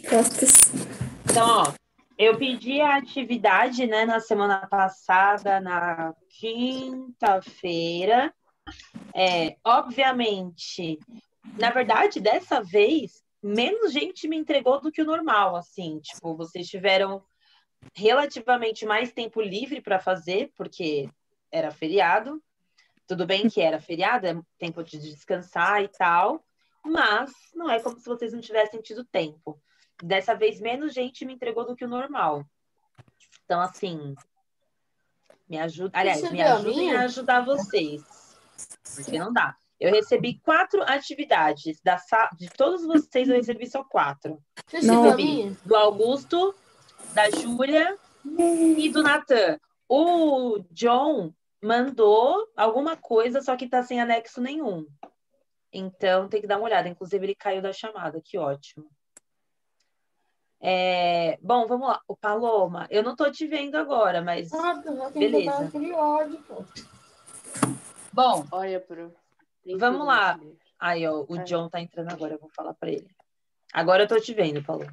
Costas. Então, ó, eu pedi a atividade, né, na semana passada, na quinta-feira. Obviamente, na verdade, dessa vez, menos gente me entregou do que o normal, assim. Tipo, vocês tiveram relativamente mais tempo livre para fazer, porque era feriado. Tudo bem que era feriado, é tempo de descansar e tal, mas não é como se vocês não tivessem tido tempo. Dessa vez, menos gente me entregou do que o normal. Então, assim, me ajuda. Aliás, Você me viu a ajudem a minha? ajudar vocês, porque não dá. Eu recebi 4 atividades. De todos vocês, eu recebi só 4. Você viu a Recebi minha? do Augusto, da Júlia e do Natan. O John mandou alguma coisa, só que tá sem anexo nenhum. Então, tem que dar uma olhada. Inclusive, ele caiu da chamada. Que ótimo. Bom, vamos lá. O Paloma, eu não tô te vendo agora, mas Ah, já tem que botar beleza. aquele ódio, pô. Bom, Olha, pro. Tem vamos tudo lá. nesse livro. Aí, ó, o John tá entrando agora. Eu vou falar pra ele. Agora eu tô te vendo, Paloma.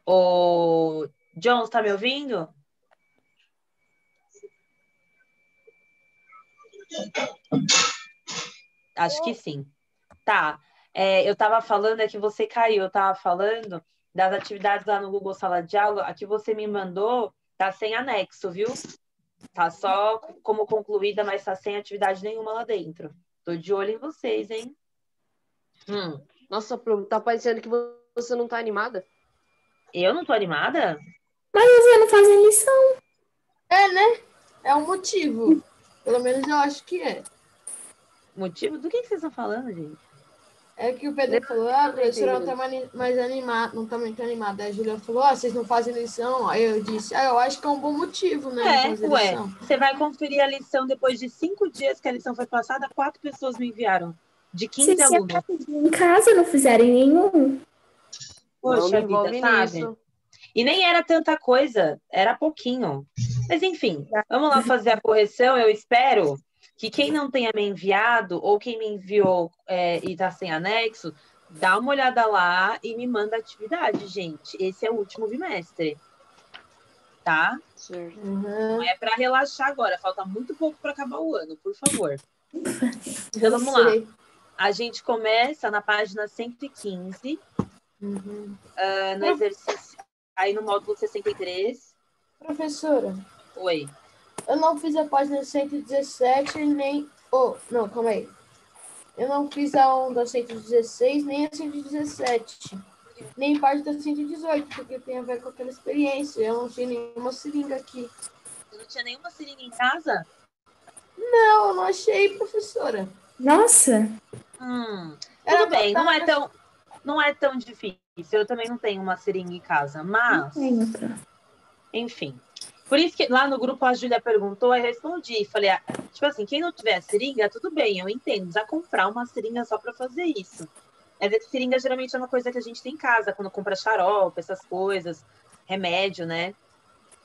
O John, você tá me ouvindo? Acho que sim. Tá. Eu tava falando, é que você caiu. Eu tava falando das atividades lá no Google Sala de Aula. A que você me mandou tá sem anexo, viu? Tá só como concluída, mas tá sem atividade nenhuma lá dentro. Tô de olho em vocês, hein? Nossa, Pro, tá parecendo que você não tá animada? Eu não tô animada? Mas você não faz lição. É, né? É um motivo. Pelo menos eu acho que é. Motivo? Do que vocês estão falando, gente? É que o Pedro falou, a professora não tá mais animada, não tá muito animada. Aí a Julia falou, vocês não fazem lição? Aí eu disse, eu acho que é um bom motivo, né? Não fazer lição. Você vai conferir a lição depois de 5 dias que a lição foi passada, 4 pessoas me enviaram. De 15 alunos. Em casa não fizerem nenhum. Poxa Não me vida, envolve sabe? nisso. E nem era tanta coisa, era pouquinho. Mas enfim, vamos lá fazer a correção. Eu espero que quem não tenha me enviado, ou quem me enviou e está sem anexo, dá uma olhada lá e me manda a atividade, gente. Esse é o último bimestre. Tá? Certo. Não é para relaxar agora, falta muito pouco para acabar o ano, por favor. Então vamos lá. A gente começa na página 115, no exercício, aí no módulo 63. Professora. Oi. Eu não fiz a página 117, nem... não, calma aí. Eu não fiz a onda 116, nem a 117. Nem parte da 118, porque tem a ver com aquela experiência. Eu não tinha nenhuma seringa aqui. Você não tinha nenhuma seringa em casa? Não, eu não achei, professora. Nossa. Tudo bem, não é tão difícil. Eu também não tenho uma seringa em casa, mas... Enfim. Por isso que lá no grupo a Júlia perguntou, aí eu respondi. Falei, tipo assim, quem não tiver seringa, tudo bem, eu entendo. Precisa comprar uma seringa só para fazer isso. Mas é que seringa geralmente é uma coisa que a gente tem em casa, quando compra xarope, essas coisas, remédio, né?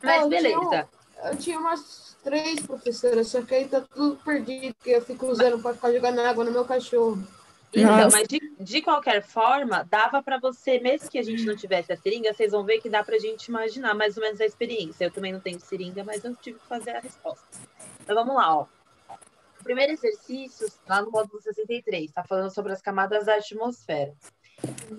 Mas beleza. Eu tinha umas 3, professoras, só que aí tá tudo perdido, que eu fico usando para ficar jogando água no meu cachorro. Então, mas de qualquer forma, dava para você, mesmo que a gente não tivesse a seringa, vocês vão ver que dá para a gente imaginar mais ou menos a experiência. Eu também não tenho seringa, mas eu tive que fazer a resposta. Então, vamos lá, ó. O primeiro exercício, lá no módulo 63, está falando sobre as camadas da atmosfera.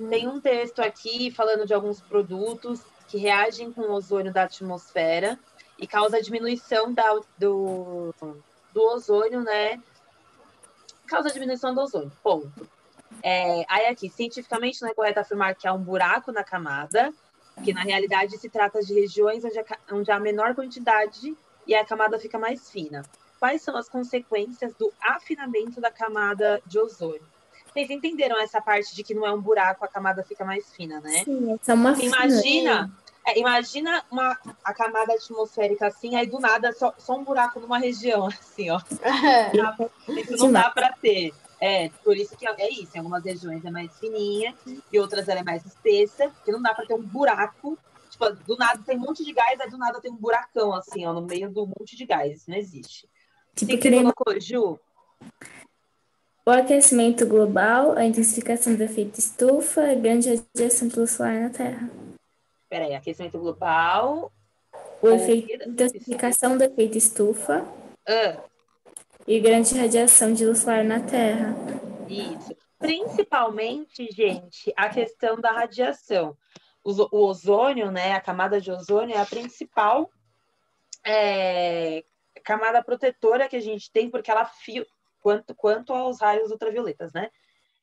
Tem um texto aqui falando de alguns produtos que reagem com o ozônio da atmosfera e causa a diminuição do ozônio, né? Causa a diminuição do ozônio, ponto. Aí aqui, cientificamente não é correto afirmar que há um buraco na camada, que na realidade se trata de regiões onde há menor quantidade e a camada fica mais fina. Quais são as consequências do afinamento da camada de ozônio? Vocês entenderam essa parte de que não é um buraco, a camada fica mais fina, né? Sim, é uma Imagina a camada atmosférica assim, aí do nada só um buraco numa região, assim, ó. Isso não dá para ter. Por isso que é isso. Em algumas regiões é mais fininha e outras ela é mais espessa, porque não dá para ter um buraco. Tipo, do nada tem um monte de gás, aí do nada tem um buracão, assim, ó, no meio do monte de gás. Isso não existe. O que você colocou, Ju? O aquecimento global, a intensificação do efeito estufa, a grande radiação de luz solar na Terra. Peraí, aquecimento global. O Ou efeito intensificação do efeito estufa e grande radiação de luz solar na Terra. Isso. Principalmente, gente, a questão da radiação. O ozônio, né? A camada de ozônio é a principal camada protetora que a gente tem, porque ela quanto aos raios ultravioletas, né?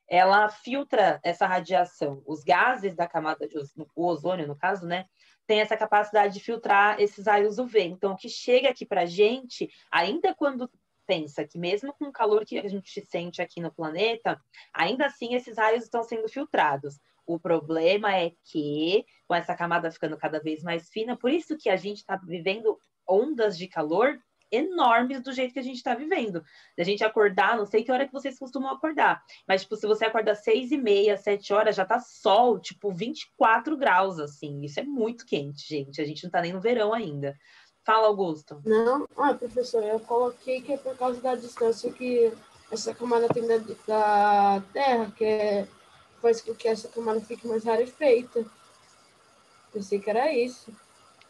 Ela filtra essa radiação. Os gases da camada de ozônio, o ozônio, no caso, né? Tem essa capacidade de filtrar esses raios UV. Então, o que chega aqui pra gente, ainda quando pensa que mesmo com o calor que a gente sente aqui no planeta, ainda assim esses raios estão sendo filtrados. O problema é que, com essa camada ficando cada vez mais fina, por isso que a gente está vivendo ondas de calor enormes do jeito que a gente está vivendo. A gente acordar, não sei que hora que vocês costumam acordar, mas, tipo, se você acorda 6h30, 7 horas, já tá sol, tipo, 24 graus, assim. Isso é muito quente, gente. A gente não tá nem no verão ainda. Fala, Augusto. Não, professora, eu coloquei que é por causa da distância que essa camada tem da Terra, faz com que essa camada fique mais rarefeita. Pensei que era isso.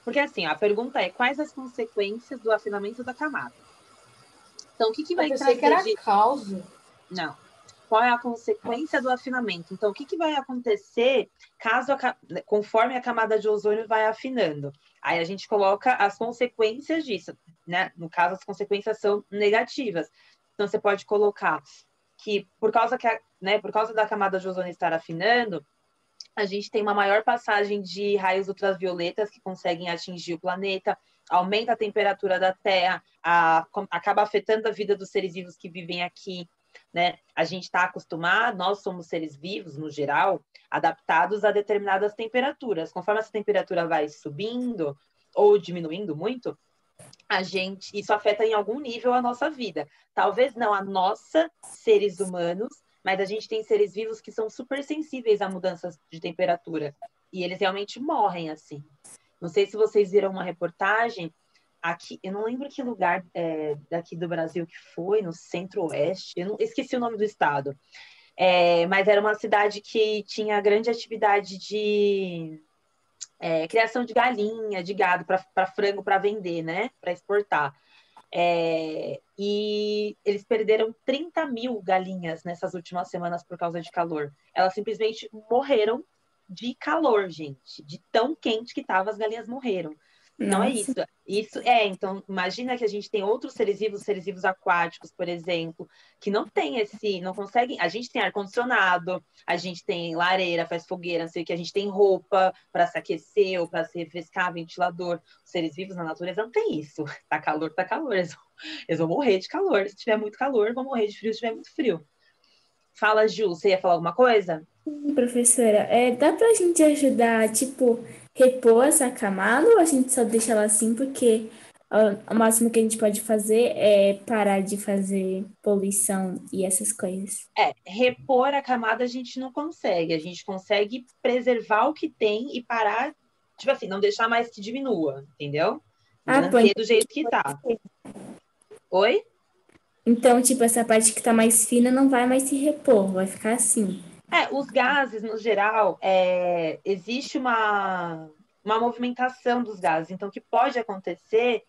Porque, assim, a pergunta é, quais as consequências do afinamento da camada? Então, o que vai trazer... Eu pensei que era causa. Não. Qual é a consequência do afinamento? Então, o que vai acontecer conforme a camada de ozônio vai afinando? Aí a gente coloca as consequências disso, né? No caso, as consequências são negativas. Então, você pode colocar que por causa da camada de ozônio estar afinando, a gente tem uma maior passagem de raios ultravioletas que conseguem atingir o planeta, aumenta a temperatura da Terra, acaba afetando a vida dos seres vivos que vivem aqui, né? A gente está acostumado, nós somos seres vivos, no geral, adaptados a determinadas temperaturas. Conforme essa temperatura vai subindo ou diminuindo muito, isso afeta em algum nível a nossa vida. Talvez não a nossa, seres humanos, mas a gente tem seres vivos que são super sensíveis a mudanças de temperatura. E eles realmente morrem assim. Não sei se vocês viram uma reportagem aqui, eu não lembro que lugar daqui do Brasil que foi, no Centro-Oeste, eu esqueci o nome do estado. Mas era uma cidade que tinha grande atividade de criação de galinha, de gado, para frango, para vender, né? Para exportar. E eles perderam 30 mil galinhas nessas últimas semanas por causa de calor. Elas simplesmente morreram de calor, gente. De tão quente que estava, as galinhas morreram. Não é isso. Então, imagina que a gente tem outros seres vivos aquáticos, por exemplo, que não conseguem. A gente tem ar-condicionado, a gente tem lareira, faz fogueira, não sei o que, a gente tem roupa para se aquecer ou para se refrescar, ventilador. Os seres vivos na natureza não tem isso. Tá calor, tá calor. Eles vão morrer de calor. Se tiver muito calor, vão morrer de frio se tiver muito frio. Fala, Ju, você ia falar alguma coisa? Professora, dá pra gente ajudar, tipo, repor essa camada ou a gente só deixa ela assim porque o máximo que a gente pode fazer é parar de fazer poluição e essas coisas? Repor a camada a gente não consegue. A gente consegue preservar o que tem e parar, tipo assim, não deixar mais que diminua, entendeu? Manter do jeito que tá. Oi? Então, tipo, essa parte que tá mais fina não vai mais se repor, vai ficar assim. Os gases, no geral, existe uma movimentação dos gases. Então, o que pode acontecer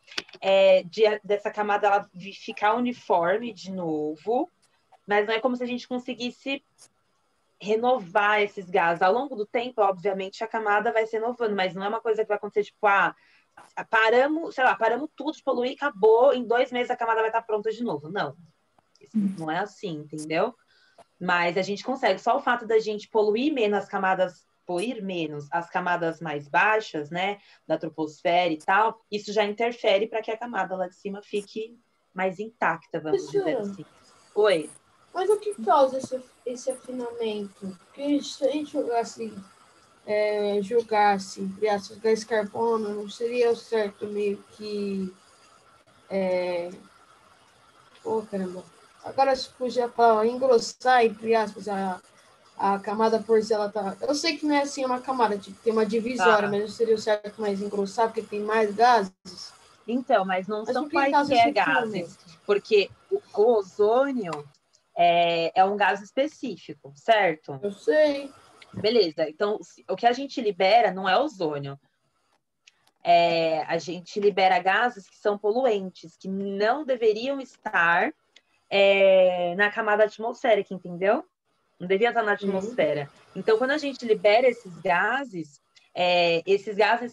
dessa camada ela ficar uniforme de novo, mas não é como se a gente conseguisse renovar esses gases. Ao longo do tempo, obviamente, a camada vai se renovando, mas não é uma coisa que vai acontecer, tipo, paramos tudo de poluir, acabou, em 2 meses a camada vai estar pronta de novo. Não, isso não é assim, entendeu? Mas a gente consegue, só o fato da gente poluir menos as camadas mais baixas, né, da troposfera e tal, isso já interfere para que a camada lá de cima fique mais intacta, vamos dizer assim. Oi? Mas o que causa esse afinamento? Porque se a gente julgasse, gás carbono, não seria o certo meio que... caramba. Agora, se podia para engrossar, entre aspas, a camada por se ela tá... Eu sei que não é assim uma camada, tem uma divisória, mas não seria o certo mais engrossar, porque tem mais gases? Então, mas não são quaisquer gases, porque o ozônio é um gás específico, certo? Eu sei. Beleza, então o que a gente libera não é ozônio. A gente libera gases que são poluentes, que não deveriam estar na camada atmosférica, entendeu? Não devia estar na atmosfera. Então, quando a gente libera esses gases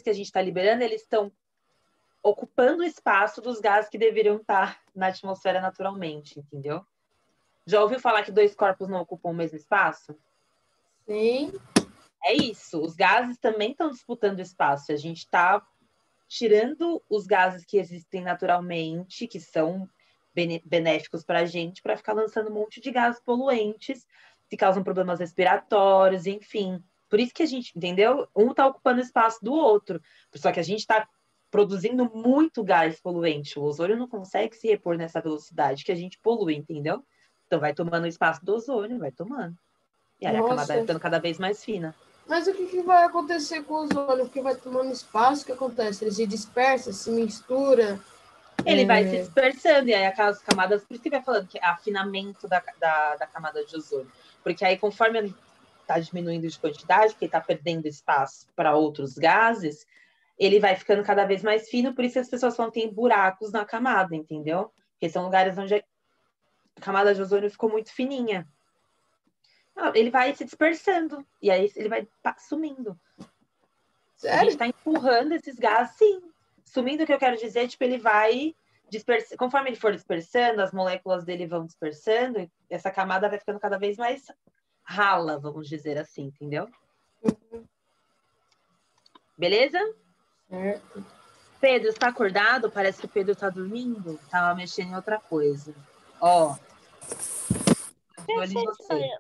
que a gente está liberando, eles estão ocupando o espaço dos gases que deveriam estar na atmosfera naturalmente, entendeu? Já ouviu falar que dois corpos não ocupam o mesmo espaço? Sim. É isso. Os gases também estão disputando espaço. A gente está tirando os gases que existem naturalmente, que são benéficos para a gente, para ficar lançando um monte de gases poluentes que causam problemas respiratórios, enfim. Por isso que a gente, entendeu? Um está ocupando o espaço do outro. Só que a gente está produzindo muito gás poluente. O ozônio não consegue se repor nessa velocidade que a gente polui, entendeu? Então vai tomando o espaço do ozônio, vai tomando. E aí a camada vai ficando cada vez mais fina. Mas o que vai acontecer com o ozônio? Porque vai tomando espaço, o que acontece? Ele se dispersa, se mistura. Ele vai se dispersando, e aí aquelas camadas, por isso que vai falando que é afinamento da camada de ozônio. Porque aí, conforme ele está diminuindo de quantidade, porque está perdendo espaço para outros gases, ele vai ficando cada vez mais fino, por isso que as pessoas falam que tem buracos na camada, entendeu? Porque são lugares onde a camada de ozônio ficou muito fininha. Ele vai se dispersando, e aí ele vai sumindo. Sério? A gente está empurrando esses gases, sim. Sumindo, o que eu quero dizer, tipo, ele vai dispersando. Conforme ele for dispersando, as moléculas dele vão dispersando, e essa camada vai ficando cada vez mais rala, vamos dizer assim, entendeu? Beleza? Certo. Pedro, está acordado? Parece que o Pedro está dormindo. Tava mexendo em outra coisa. Ó. Você.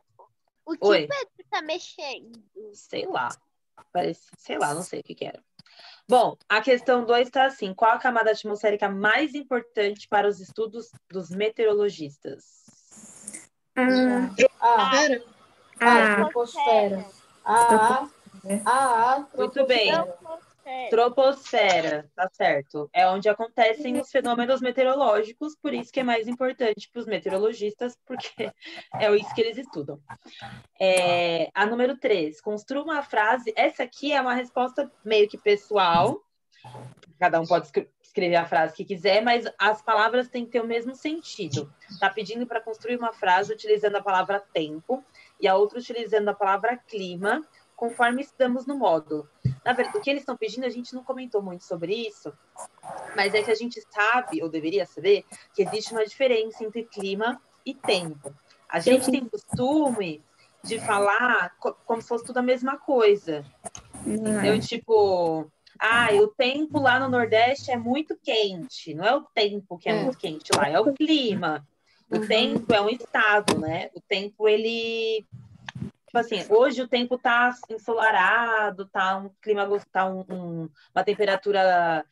O que Oi. o Pedro tá mexendo? Sei lá. Sei lá, não sei o que era. Bom, a questão 2 está assim. Qual a camada atmosférica mais importante para os estudos dos meteorologistas? Troposfera. Muito bem. Troposfera, tá certo. É onde acontecem os fenômenos meteorológicos, por isso que é mais importante para os meteorologistas, porque é isso que eles estudam. A número 3, construa uma frase. Essa aqui é uma resposta meio que pessoal. Cada um pode escrever a frase que quiser, mas as palavras têm que ter o mesmo sentido. Tá pedindo para construir uma frase utilizando a palavra tempo e a outra utilizando a palavra clima, conforme estamos no módulo. Na verdade, o que eles estão pedindo, a gente não comentou muito sobre isso, mas é que a gente sabe, ou deveria saber, que existe uma diferença entre clima e tempo. A gente tem costume de falar como se fosse tudo a mesma coisa. Entendeu? Tipo, o tempo lá no Nordeste é muito quente. Não é o tempo que é muito quente lá, é o clima. O tempo é um estado, né? O tempo, ele... Tipo assim, hoje o tempo tá ensolarado, tá um clima, tá uma temperatura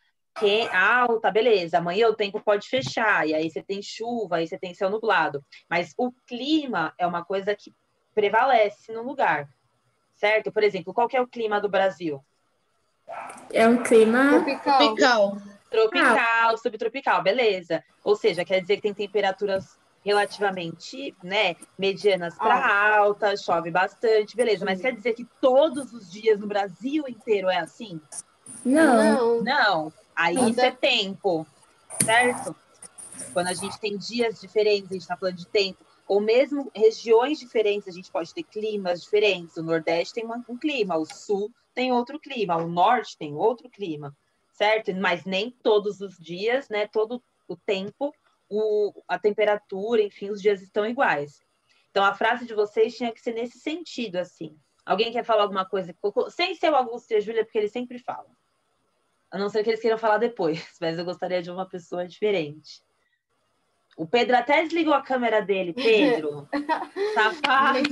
alta, beleza. Amanhã o tempo pode fechar, e aí você tem chuva, aí você tem céu nublado. Mas o clima é uma coisa que prevalece no lugar, certo? Por exemplo, qual que é o clima do Brasil? É um clima Tropical. Subtropical, beleza. Ou seja, quer dizer que tem temperaturas relativamente, né, medianas para altas, chove bastante, beleza. Mas quer dizer que todos os dias no Brasil inteiro é assim? Não. Aí isso é tempo, certo? Quando a gente tem dias diferentes, a gente está falando de tempo. Ou mesmo regiões diferentes, a gente pode ter climas diferentes. O Nordeste tem um clima, o Sul tem outro clima, o Norte tem outro clima, certo? Mas nem todos os dias, né? Todo o tempo, a temperatura, enfim, os dias estão iguais. Então, a frase de vocês tinha que ser nesse sentido, assim. Alguém quer falar alguma coisa? Sem ser o Augusto e a Júlia, porque eles sempre falam. A não ser que eles queiram falar depois, mas eu gostaria de uma pessoa diferente. O Pedro até desligou a câmera dele, Pedro. Safado. Nem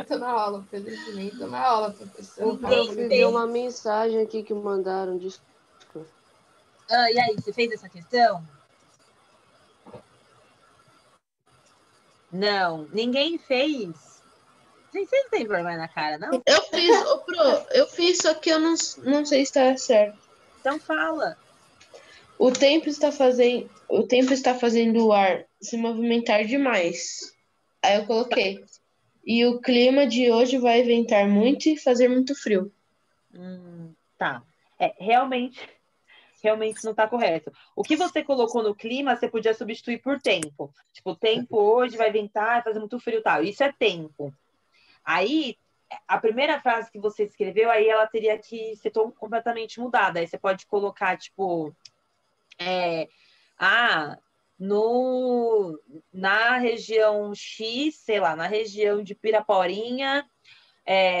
tô na aula, Pedro. Nem tô na aula, professor. Eu fui ver uma mensagem aqui que mandaram. Desculpa. E aí, você fez essa questão? Não, ninguém fez. Vocês não têm vergonha na cara, não? Eu fiz, só que eu não sei se está certo. Então fala. O tempo está fazendo o ar se movimentar demais. Aí eu coloquei. E o clima de hoje vai ventar muito e fazer muito frio. Tá. Realmente não está correto. O que você colocou no clima, você podia substituir por tempo. Tipo, o tempo hoje vai ventar, vai fazer muito frio e tal. Isso é tempo. Aí, a primeira frase que você escreveu, aí ela teria que ser completamente mudada. Aí você pode colocar, tipo, ah, no, na região X, sei lá, na região de Piraporinha,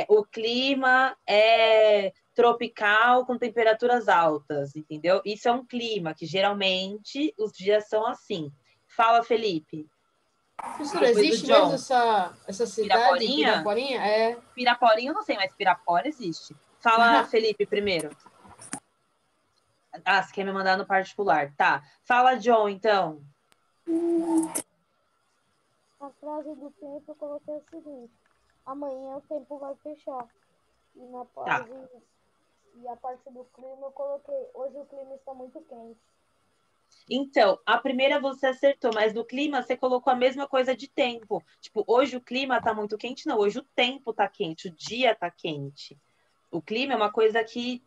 o clima é tropical com temperaturas altas, entendeu? Isso é um clima que geralmente os dias são assim. Fala, Felipe. Professora, Depois o existe mesmo John. essa cidade, Piraporinha? Piraporinha? É. Piraporinha eu não sei, mas Pirapora existe. Fala, Felipe, primeiro. Ah, você quer me mandar no particular. Tá. Fala, John, então. A frase do tempo eu coloquei o seguinte: amanhã o tempo vai fechar. E Tá. e a parte do clima eu coloquei: hoje o clima está muito quente. Então, a primeira você acertou, mas no clima você colocou a mesma coisa de tempo. Tipo, hoje o clima tá muito quente, não. Hoje o tempo tá quente, o dia tá quente. O clima é uma coisa que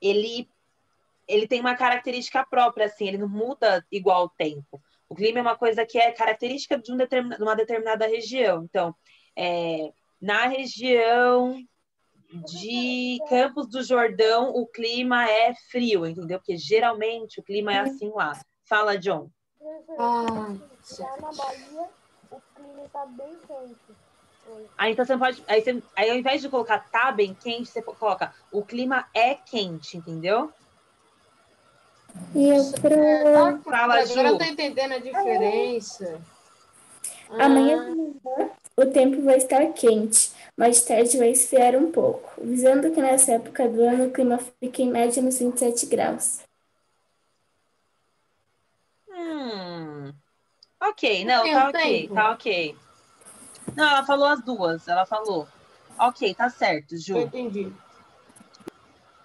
ele, ele tem uma característica própria, assim, ele não muda igual ao tempo. O clima é uma coisa que é característica de de uma determinada região. Então, na região de Campos do Jordão, o clima é frio, entendeu? Porque geralmente o clima é assim lá. Fala, John. Lá na Bahia o clima está bem quente. Aí então você não pode. Aí ao invés de colocar tá bem quente, você coloca o clima é quente, entendeu? E Fala, Agora eu Ju. tô entendendo a diferença. amanhã de manhã o tempo vai estar quente, mais tarde vai esfriar um pouco, visando que nessa época do ano o clima fica em média nos 27 graus. Ok, Não não, tem tá o ok, tempo? tá ok. Não, ela falou as duas, ela falou. Ok, tá certo, Eu Ju. entendi.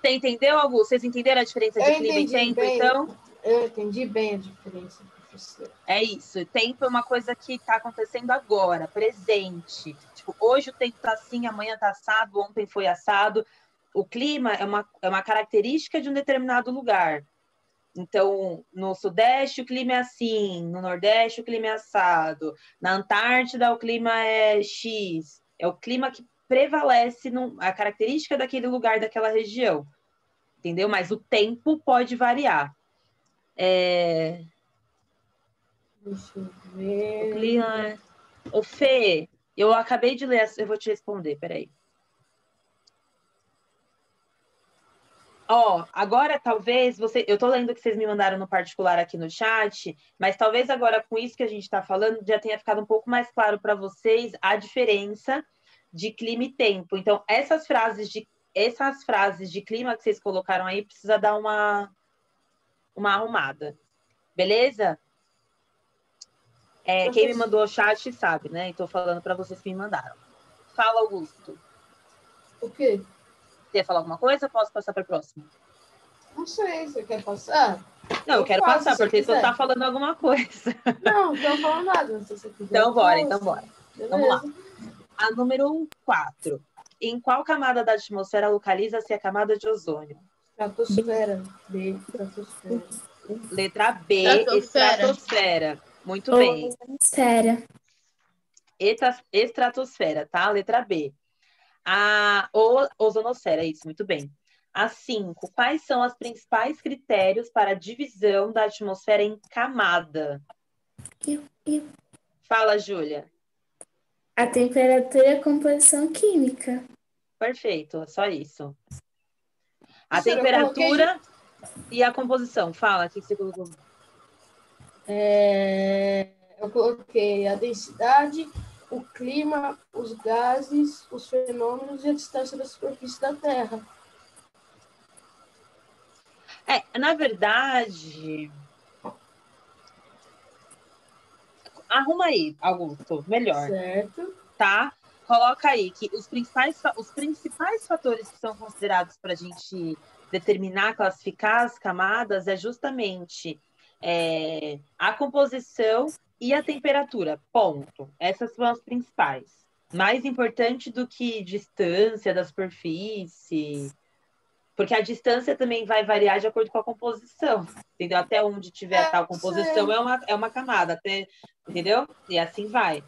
Você entendeu, Augusto? Vocês entenderam a diferença de clima e tempo, então? Eu entendi bem a diferença, professor. É isso. Tempo é uma coisa que está acontecendo agora, presente. Tipo, hoje o tempo tá assim, amanhã tá assado, ontem foi assado. O clima é uma característica de um determinado lugar. Então, no Sudeste o clima é assim, no Nordeste o clima é assado, na Antártida o clima é X. É o clima que prevalece, a característica daquele lugar, daquela região. Entendeu? Mas o tempo pode variar. Deixa eu O ver. clima. Ô, Fê, eu acabei de ler, eu vou te responder, peraí. Ó, agora talvez eu tô lendo o que vocês me mandaram no particular aqui no chat, mas talvez agora com isso que a gente está falando já tenha ficado um pouco mais claro para vocês a diferença de clima e tempo. Então, essas frases de clima que vocês colocaram aí precisa dar uma arrumada. Beleza? Quem me mandou o chat sabe, né? E tô falando para vocês que me mandaram. Fala, Augusto. O quê? Você ia falar alguma coisa? Posso passar para o próximo? Não sei, você quer passar? Não, eu quero faço, passar, se você porque você quiser. tá falando alguma coisa. Não tô falando nada, se você quiser. Então, bora, então, Faço. bora. Beleza. Vamos lá. A número 4. Em qual camada da atmosfera localiza-se a camada de ozônio? Estratosfera. B, estratosfera. Letra B, Estratosfera. estratosfera. Muito bem. Esfera. Estratosfera, tá? Letra B. A ozonosfera, isso, muito bem. A 5. Quais são os principais critérios para a divisão da atmosfera em camada? Fala, Júlia. A temperatura e a composição química. Perfeito, só isso. A Professora, eu coloquei temperatura e a composição. Fala, o que você colocou? Eu coloquei a densidade, o clima, os gases, os fenômenos e a distância da superfície da Terra. Na verdade, arruma aí, Augusto, melhor, Certo. tá? Coloca aí que os principais fatores que são considerados para a gente determinar, classificar as camadas é justamente a composição e a temperatura, ponto. Essas são as principais. Mais importante do que distância da superfície, porque a distância também vai variar de acordo com a composição, entendeu? Até onde tiver a tal composição é uma camada, até, entendeu? E assim vai.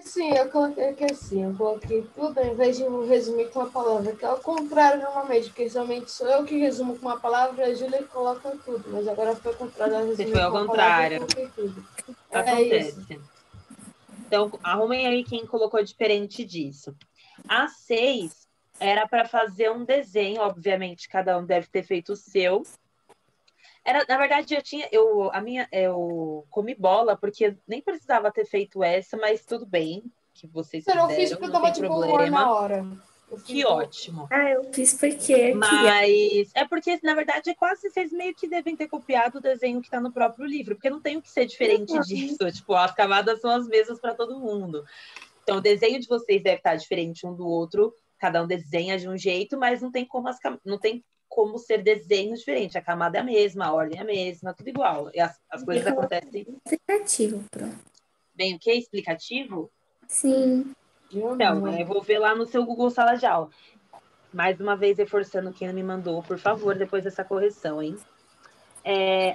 Sim, eu coloquei aqui assim, eu coloquei tudo ao invés de resumir com uma palavra, que é o contrário normalmente, porque geralmente sou eu que resumo com uma palavra e a Júlia coloca tudo, mas agora foi ao contrário, ela resumiu foi ao com uma contrário. palavra e eu coloquei tudo. Acontece. Então, arrumem aí quem colocou diferente disso. A 6 era para fazer um desenho, obviamente, cada um deve ter feito o seu. Na verdade, eu comi bola, porque nem precisava ter feito essa, mas tudo bem, que vocês fizeram, Eu fiz porque eu não tava tem de bom humor na problema. hora. Que ótimo. Eu fiz porque Mas é porque, na verdade, quase vocês meio que devem ter copiado o desenho que está no próprio livro, porque não tem o que ser diferente disso. Tipo, as camadas são as mesmas para todo mundo. Então, o desenho de vocês deve estar diferente um do outro, cada um desenha de um jeito, mas não tem como ser desenho diferente. A camada é a mesma, a ordem é a mesma, tudo igual. E as coisas acontecem. Explicativo, pronto. Bem, o que? Explicativo? Sim. Então, eu vou ver lá no seu Google Sala de Aula. Mais uma vez, reforçando quem me mandou, por favor, depois dessa correção, hein?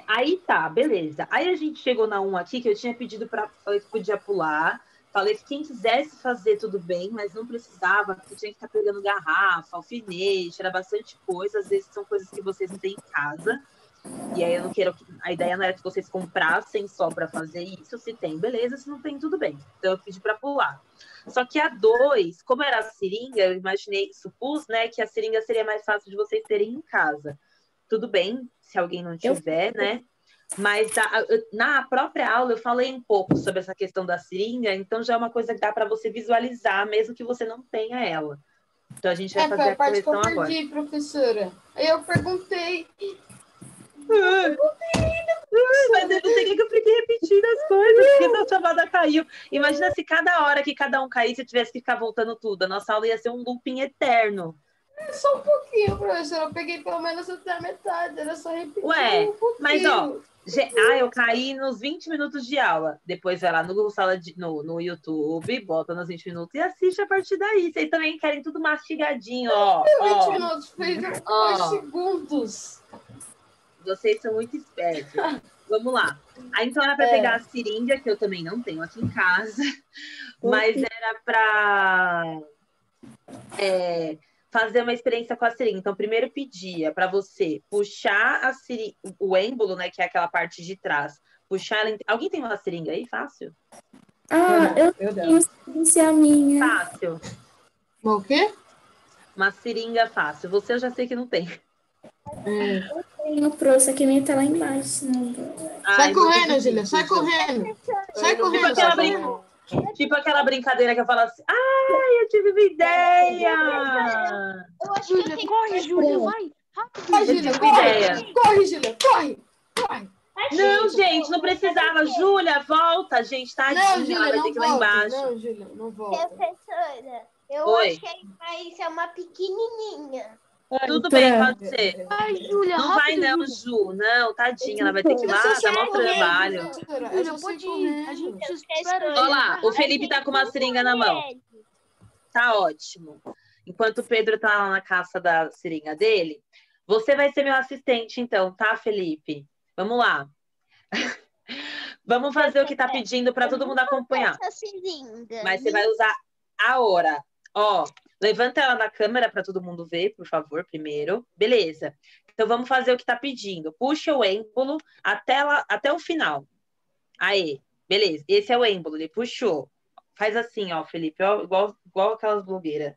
Aí tá, beleza. Aí a gente chegou na 1 aqui, que eu tinha pedido falei que podia pular. Falei que quem quisesse fazer tudo bem, mas não precisava, porque tinha que estar pegando garrafa, alfinete, era bastante coisa. Às vezes são coisas que vocês não têm em casa. E aí eu não quero. A ideia não era que vocês comprassem só para fazer isso. Se tem, beleza. Se não tem, tudo bem. Então eu pedi para pular. Só que a 2, como era a seringa, eu supus, né, que a seringa seria mais fácil de vocês terem em casa. Tudo bem, se alguém não tiver, né? Mas na própria aula eu falei um pouco sobre essa questão da seringa, então já é uma coisa que dá para você visualizar, mesmo que você não tenha ela. Então a gente vai fazer a correção agora. Foi a parte que eu perdi, professora. Aí eu perguntei. Mas eu não sei que eu fiquei repetindo as coisas, porque essa chamada caiu. Imagina se cada hora que cada um caísse, eu tivesse que ficar voltando tudo. A nossa aula ia ser um looping eterno. Só um pouquinho, professora. Eu peguei pelo menos até a metade. Era só repetir um pouquinho. Mas ó, eu caí nos 20 minutos de aula. Depois vai lá no YouTube, bota nos 20 minutos e assiste a partir daí. Vocês também querem tudo mastigadinho, ó. 20 minutos, fez 2 segundos. Vocês são muito espertos. Vamos lá. Aí, então, era para pegar a seringa, que eu também não tenho aqui em casa, mas era para fazer uma experiência com a seringa. Então, primeiro pedia para você puxar o êmbolo, né, que é aquela parte de trás. Puxar ela. Alguém tem uma seringa aí? Fácil? Eu tenho a minha. Fácil. O quê? Uma seringa fácil. Você eu já sei que não tem. Eu tenho, só que a minha tá lá embaixo. Sai correndo, Júlia, sai correndo. Sai correndo. Tipo aquela brincadeira que eu falo assim, eu tive uma ideia! Eu acho que eu tenho... Corre, Júlia, vai. Vai, Júlia, corre. Corre, Júlia, corre. Não, gente, não precisava. Júlia, volta, gente, tadinha. Não, Júlia, ela vai ter que ir lá embaixo. Não, Júlia, não volta. Professora, eu Oi. achei que vai ser uma pequenininha. Tudo bem, pode ser. Vai, Júlia, Não rápido, vai não, Júlia. Ju. Não, tadinha, ela vai ter que ir lá, dá mau trabalho. Júlia, pode ir. A gente te espera. Olha lá, o Felipe tá com uma seringa na mão. Tá ótimo. Enquanto o Pedro tá lá na caça da seringa dele, você vai ser meu assistente, então, tá, Felipe? Vamos lá. Vamos fazer o que tá pedindo para todo mundo acompanhar. Mas você vai usar a hora. Ó, levanta ela na câmera para todo mundo ver, por favor, primeiro. Beleza. Então, vamos fazer o que tá pedindo. Puxa o êmbolo até o final. Aí, beleza. Esse é o êmbolo, ele puxou. Faz assim, ó, Felipe, ó, igual aquelas blogueiras,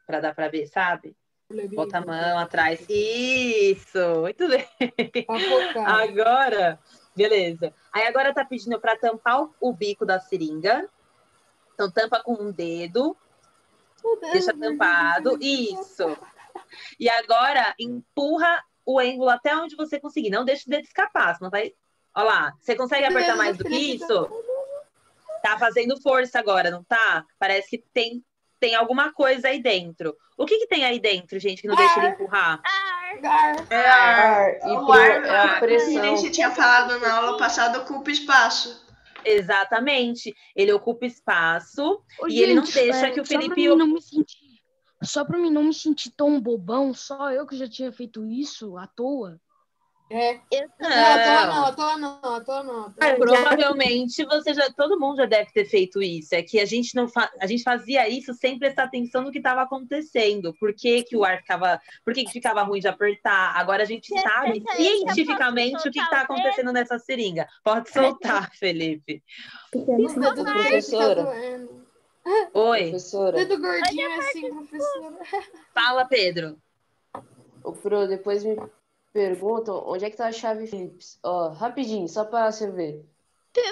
para dar para ver, sabe? Bota a mão atrás. Isso, muito bem. Agora, beleza. Aí agora tá pedindo para tampar o bico da seringa. Então, tampa com um dedo. Deixa tampado. Isso. E agora, empurra o êmbolo até onde você conseguir. Não deixa o dedo escapar, senão vai... Olha lá. Você consegue apertar mais do que isso? Tá fazendo força agora, não tá? Parece que tem alguma coisa aí dentro. O que tem aí dentro, gente, que não deixa ele empurrar? Ar. E o ar, a que a pressão. gente tinha falado na aula passada, ocupa espaço. Exatamente. Ele ocupa espaço Ô, e ele não gente, deixa que o só pra Felipe... mim não me sentir, só pra mim não me sentir tão bobão, só eu que já tinha feito isso à toa. É. Eu Não, à Não. toa não. Provavelmente todo mundo já deve ter feito isso. É que a gente não a gente fazia isso sem prestar atenção no que estava acontecendo. Por que que o ar ficava, por que que ficava ruim de apertar? Agora a gente sabe cientificamente o que está acontecendo nessa seringa. Pode soltar, Felipe. O dedo dele fica professora. doendo. Oi, O Professora, dedo gordinho é assim, professora. fala, Pedro. ô, Pro, depois me perguntam onde é que tá a chave Phillips. Ó, rapidinho, só pra você ver.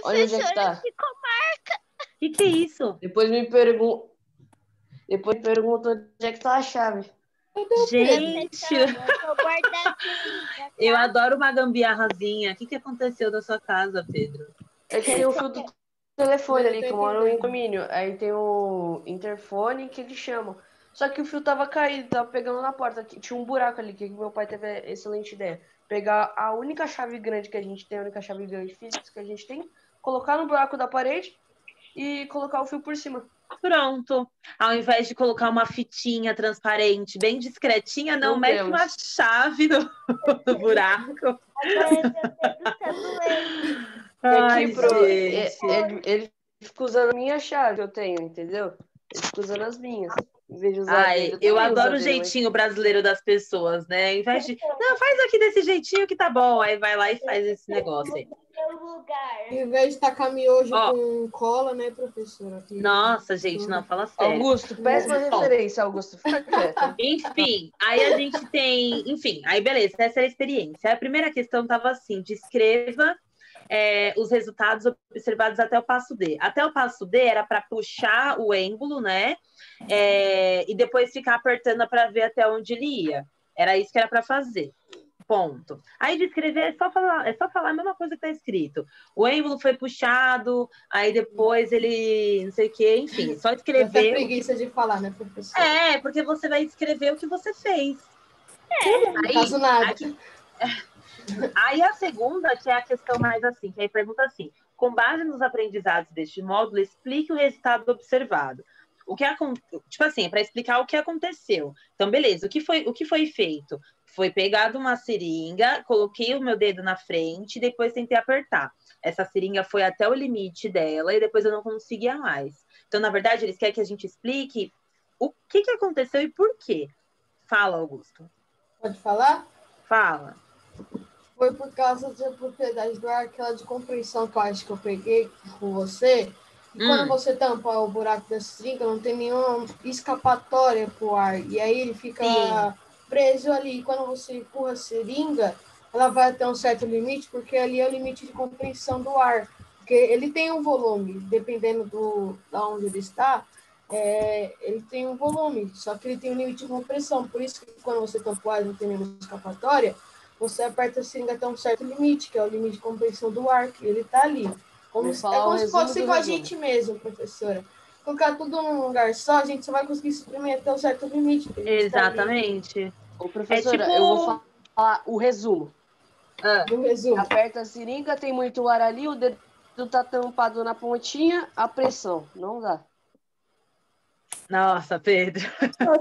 Olha onde é que tá. O que é isso? Depois me perguntam onde é que tá a chave. Gente, eu vou guardar tá? eu adoro uma gambiarrazinha. O que que aconteceu na sua casa, Pedro? É que tem o fio do telefone ali, que eu moro entendendo. em condomínio. Aí tem o interfone que eles chamam. Só que o fio tava caído, tava pegando na porta. Tinha um buraco ali, que meu pai teve a excelente ideia. Pegar a única chave grande que a gente tem, a única chave grande Phillips que a gente tem, colocar no buraco da parede e colocar o fio por cima. Pronto. Ao invés de colocar uma fitinha transparente, bem discretinha, não, Não mete temos. uma chave no buraco. Agora meu dedo tá doendo. Ai, Aqui, Pro, gente. ele fica usando a minha chave, eu tenho, entendeu? Ele fica usando as minhas. Em vez de usar a Ai, dele, eu também uso a adoro o dele, mas- jeitinho brasileiro das pessoas, né? Ao invés de, não, faz aqui desse jeitinho que tá bom. Aí vai lá e faz esse negócio aí. Meu lugar. Ao invés de tacar miojo Ó. com cola, né, professora? Que- Nossa, gente, não, fala sério. Augusto, péssima Bom. referência, Augusto. Fica quieto. Enfim, aí a gente tem... Enfim, aí beleza, essa era a experiência. A primeira questão estava assim, descreva os resultados observados até o passo D. Até o passo D era para puxar o êmbolo, né? E depois ficar apertando para ver até onde ele ia. Era isso que era para fazer. Ponto. Aí descrever é só falar a mesma coisa que está escrito. O êmbolo foi puxado, aí depois ele não sei o que, enfim, só Dá até escrever. preguiça de falar, né, professora? Porque você vai escrever o que você fez. No caso, nada. Aí a segunda, que é a questão mais assim, que aí pergunta assim: com base nos aprendizados deste módulo, explique o resultado observado. Tipo assim, para explicar o que aconteceu. Então, beleza, o que foi feito? Foi pegado uma seringa, coloquei o meu dedo na frente e depois tentei apertar. Essa seringa foi até o limite dela e depois eu não conseguia mais. Então, na verdade, eles querem que a gente explique o que aconteceu e por quê. Fala, Augusto. Pode falar? Fala. Foi por causa da propriedade do ar, aquela de compreensão que eu acho que eu peguei com você. E quando você tampa o buraco da seringa, não tem nenhuma escapatória pro ar. E aí ele fica preso ali. E quando você empurra a seringa, ela vai até um certo limite, porque ali é o limite de compreensão do ar. Porque ele tem um volume, dependendo da onde ele está, ele tem um volume, só que ele tem um limite de compressão. Por isso que quando você tampa o ar e não tem nenhuma escapatória, você aperta a seringa até um certo limite, que é o limite de compressão do ar, que ele está ali. Como se fosse com a gente mesmo, professora. Colocar tudo num lugar só, a gente só vai conseguir suprimir até um certo limite. Exatamente. Ô, professora, tipo... eu vou falar o resumo. No resumo. Aperta a seringa, tem muito ar ali, o dedo tá tampado na pontinha, a pressão. Não dá. Nossa, Pedro.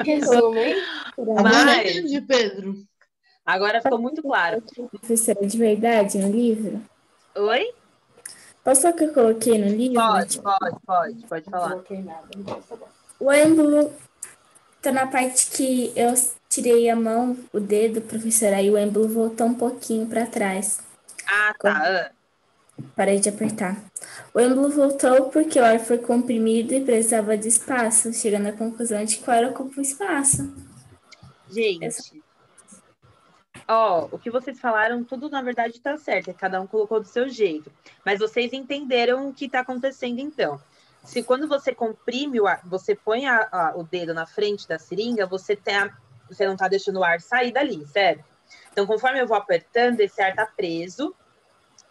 Resumo, hein? Agora eu entendi, Pedro. Agora ficou muito claro. Professora, de verdade, no livro? Oi? Posso falar o que eu coloquei no livro? Pode Não falar. coloquei nada. Não posso falar. O êmbolo tá na parte que eu tirei a mão, o dedo, professora, aí o êmbolo voltou um pouquinho para trás. Ah, tá. Parei de apertar. O êmbolo voltou porque o ar foi comprimido e precisava de espaço, chegando à conclusão de que o ar ocupa o espaço. Gente, o que vocês falaram, tudo na verdade tá certo, cada um colocou do seu jeito. Mas vocês entenderam o que tá acontecendo então. Se quando você comprime o ar, você põe o dedo na frente da seringa, você não tá deixando o ar sair dali, certo? Então, conforme eu vou apertando, esse ar tá preso,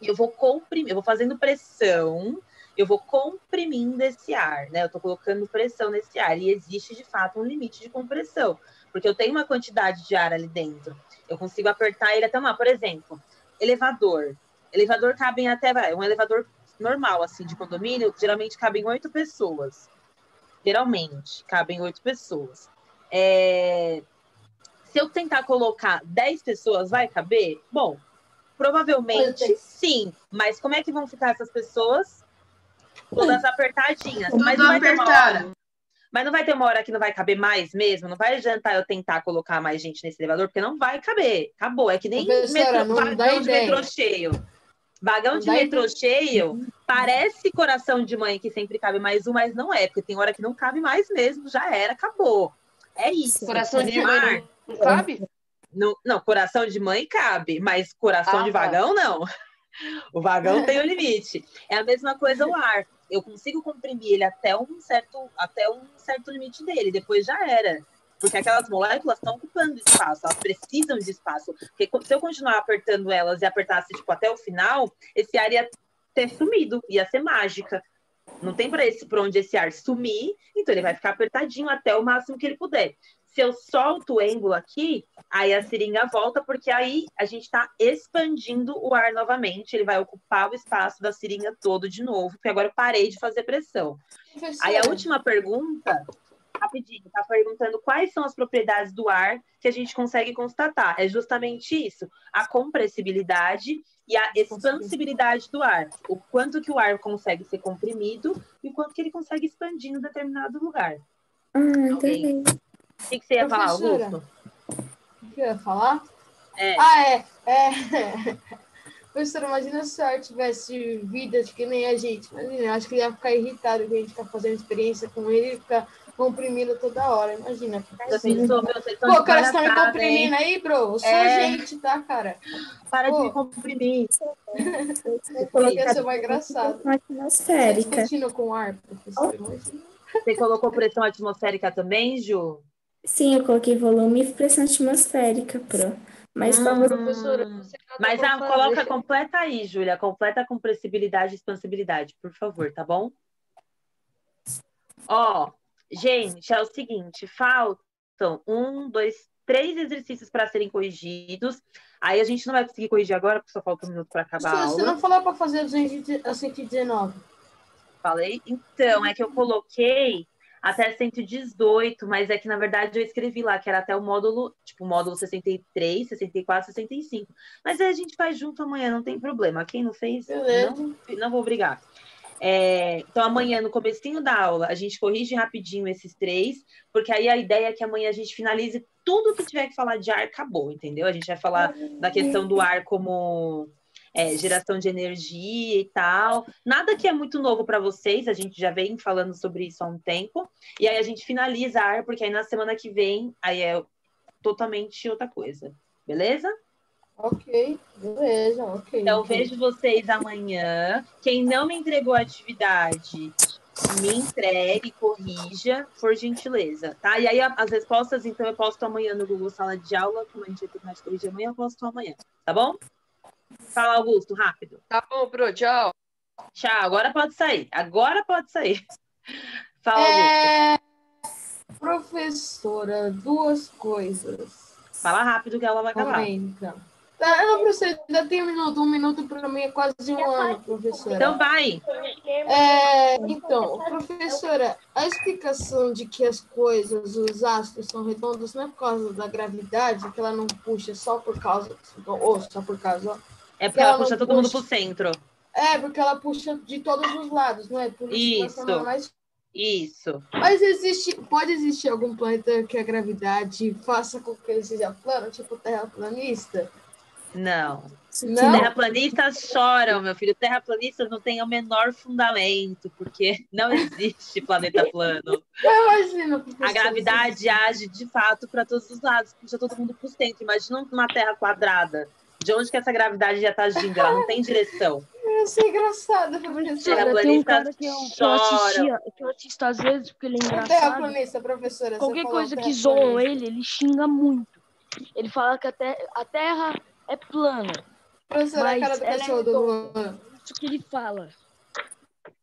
e eu vou comprimir, eu vou fazendo pressão, eu vou comprimindo esse ar, né? Eu tô colocando pressão nesse ar, e existe de fato um limite de compressão, porque eu tenho uma quantidade de ar ali dentro. Eu consigo apertar ele até por exemplo, elevador. Elevador cabem até, um elevador normal, assim, de condomínio, geralmente cabem 8 pessoas. Geralmente, cabem 8 pessoas. Se eu tentar colocar 10 pessoas, vai caber? Bom, provavelmente sim. Mas como é que vão ficar essas pessoas? Todas apertadinhas. Mas Tudo não vai ter uma hora. apertado. Mas não vai ter uma hora que não vai caber mais mesmo? Não vai adiantar eu tentar colocar mais gente nesse elevador, porque não vai caber. Acabou. É que nem Professora, não dá vagão de ideia. metrô cheio. Vagão Não de dá metrô cheio parece coração de mãe que sempre cabe mais um, mas não é, porque tem hora que não cabe mais mesmo, já era, acabou. É isso. Coração de Mar, mãe não cabe? não, coração de mãe cabe, mas coração de tá. vagão não. O vagão tem o limite. É a mesma coisa o ar. Eu consigo comprimir ele até um certo limite dele, depois já era. Porque aquelas moléculas estão ocupando espaço, elas precisam de espaço. Porque se eu continuar apertando elas e apertasse tipo, até o final, esse ar ia ter sumido, ia ser mágica. Não tem para onde esse ar sumir, então ele vai ficar apertadinho até o máximo que ele puder. Se eu solto o êmbolo aqui, aí a seringa volta, porque aí a gente está expandindo o ar novamente. Ele vai ocupar o espaço da seringa todo de novo, porque agora eu parei de fazer pressão. Aí a última pergunta, rapidinho, está perguntando quais são as propriedades do ar que a gente consegue constatar. É justamente isso, a compressibilidade e a expansibilidade do ar. O quanto que o ar consegue ser comprimido e o quanto que ele consegue expandir em um determinado lugar. Entendi. O que você ia falar, Professora, Augusto? O que eu ia falar? É. Professora, imagina se o ar tivesse vida que nem a gente. Imagina, acho que ele ia ficar irritado que a gente está fazendo experiência com ele e ficar comprimindo toda hora. Imagina. Vocês estão Pô, cara, você tá me comprimindo aí, bro? Eu sou gente, tá, cara? Para de me comprimir. Ia ser mais engraçado. Você Atmosférica. discutindo com o ar, professor, imagina. Você colocou pressão atmosférica também, Ju? Sim, eu coloquei volume e pressão atmosférica, pro. Mas Professora, você Mas fazer. coloca completa aí, Júlia. Completa com compressibilidade e expansibilidade, por favor, tá bom? Ó, gente, é o seguinte, faltam 3 exercícios para serem corrigidos. Aí a gente não vai conseguir corrigir agora, porque só falta um minuto para acabar a aula. Você não falou para fazer a 119? Falei? Então, é que eu coloquei até 118, mas é que, na verdade, eu escrevi lá que era até o módulo, tipo, módulo 63, 64, 65. Mas aí a gente faz junto amanhã, não tem problema. Quem não fez, não vou brigar. Então, amanhã, no comecinho da aula, a gente corrige rapidinho esses 3, porque aí a ideia é que amanhã a gente finalize tudo que tiver que falar de ar, acabou, entendeu? A gente vai falar da questão do ar como geração de energia e tal. Nada que é muito novo para vocês, a gente já vem falando sobre isso há um tempo. E aí a gente finaliza ar, porque aí na semana que vem, aí é totalmente outra coisa. Beleza? Ok, beleza, ok. Então, vejo vocês amanhã. Quem não me entregou a atividade, me entregue, corrija, por gentileza, tá? E aí, as respostas, então, eu posto amanhã no Google Sala de Aula. Como a gente vai terminar de corrigir amanhã, eu posto amanhã, tá bom? Fala, Augusto, rápido. Tá bom, pro, tchau. Tchau, agora pode sair. Agora pode sair. Fala, Augusto. Professora, 2 coisas. Fala rápido que ela vai acabar. Então. Não, professora, ainda tem 1 minuto. 1 minuto para mim é quase 1 ano, professora. Então vai. Então, professora, a explicação de que as coisas, os astros são redondos não é por causa da gravidade, que ela não puxa só por causa, ou só por causa... É porque ela puxa todo mundo pro centro. Porque ela puxa de todos os lados, não é? Por isso. Isso. Mas pode existir algum planeta que a gravidade faça com que ele seja plano, tipo terraplanista? Não. Não? Terraplanistas choram, meu filho. Terraplanistas não têm o menor fundamento, porque não existe planeta plano. Imagina, a gravidade age de fato para todos os lados, puxa todo mundo pro centro. Imagina uma Terra quadrada. De onde que essa gravidade já tá agindo? Ela não tem direção. Isso é engraçado, professora. Tem um cara que eu assisto às vezes, porque ele é engraçado. Terraplanista, professora. Qualquer coisa que zoam ele xinga muito. Ele fala que a Terra é plana. Professora, a cara do cachorro do Luan. Isso que ele fala.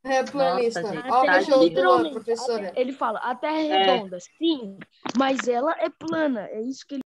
É planista. Nossa, gente, Olha o cachorro do Luan, literalmente, professora. Ele fala, a Terra é redonda, sim, mas ela é plana. É isso que ele